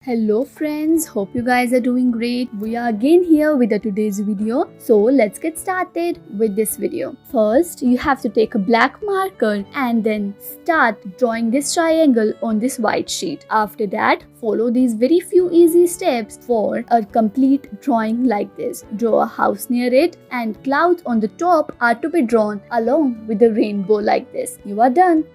Hello friends, hope you guys are doing great. We are again here with today's video. So let's get started with this video. First, you have to take a black marker and then start drawing this triangle on this white sheet. After that, follow these very few easy steps for a complete drawing like this. Draw a house near it and clouds on the top are to be drawn along with the rainbow like this. You are done.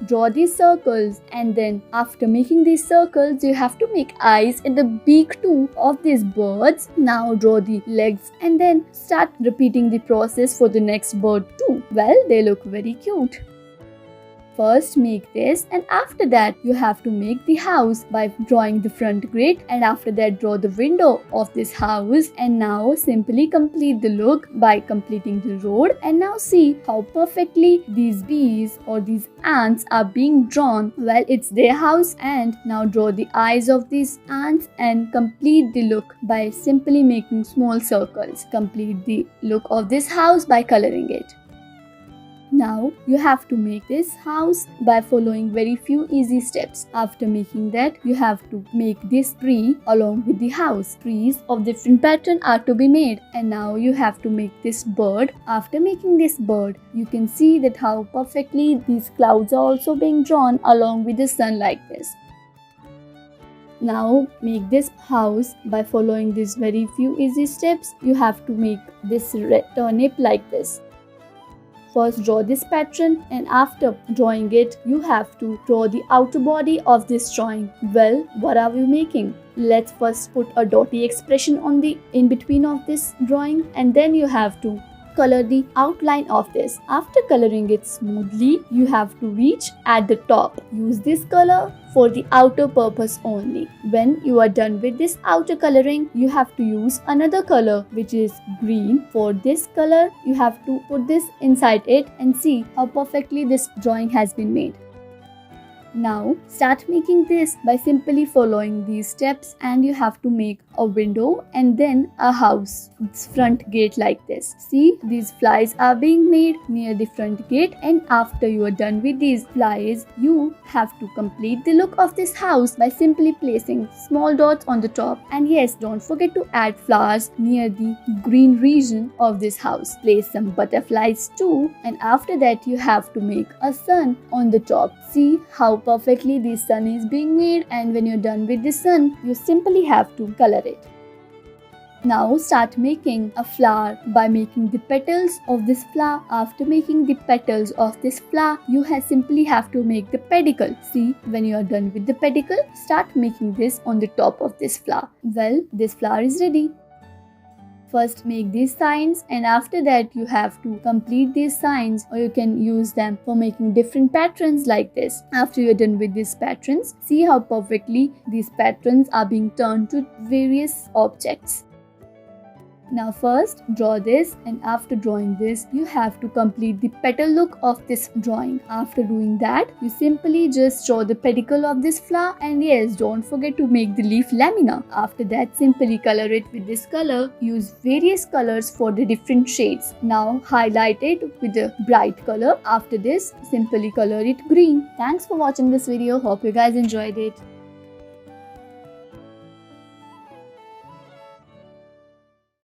Draw these circles, and then after making these circles you have to make eyes and the beak too of these birds. Now draw the legs and then start repeating the process for the next bird too. Well, they look very cute. First make this, and after that you have to make the house by drawing the front grid, and after that draw the window of this house, and now simply complete the look by completing the road. And now see how perfectly these bees or these ants are being drawn. Well, it's their house, and now draw the eyes of these ants and complete the look by simply making small circles. Complete the look of this house by coloring it. Now you have to make this house by following very few easy steps. After making that, you have to make this tree along with the house. Trees of different pattern are to be made, and now you have to make this bird. After making this bird, you can see that how perfectly these clouds are also being drawn along with the sun like this. Now make this house by following these very few easy steps. You have to make this turnip like this. First draw this pattern, and after drawing it, you have to draw the outer body of this drawing. Well, what are we making? Let's first put a dotty expression on the in between of this drawing, and then you have to color the outline of this. After coloring it smoothly, you have to reach at the top. Use this color for the outer purpose only. When you are done with this outer coloring, you have to use another color which is green. For this color, you have to put this inside it and see how perfectly this drawing has been made. Now start making this by simply following these steps, and you have to make a window and then a house front gate like this. See, these flies are being made near the front gate, and after you are done with these flies, you have to complete the look of this house by simply placing small dots on the top. And yes, don't forget to add flowers near the green region of this house. Place some butterflies too, and after that you have to make a sun on the top. See how perfectly the sun is being made, and when you're done with the sun, you simply have to color it. Now start making a flower by making the petals of this flower. After making the petals of this flower, you simply have to make the pedicle. See, when you are done with the pedicle, start making this on the top of this flower. Well, this flower is ready. First make these signs, and after that you have to complete these signs, or you can use them for making different patterns like this. After you're done with these patterns, see how perfectly these patterns are being turned to various objects. Now first draw this, and after drawing this, you have to complete the petal look of this drawing. After doing that, you simply just draw the pedicle of this flower, and yes, don't forget to make the leaf lamina. After that, simply color it with this color. Use various colors for the different shades. Now highlight it with a bright color. After this, simply color it green. Thanks for watching this video. Hope you guys enjoyed it.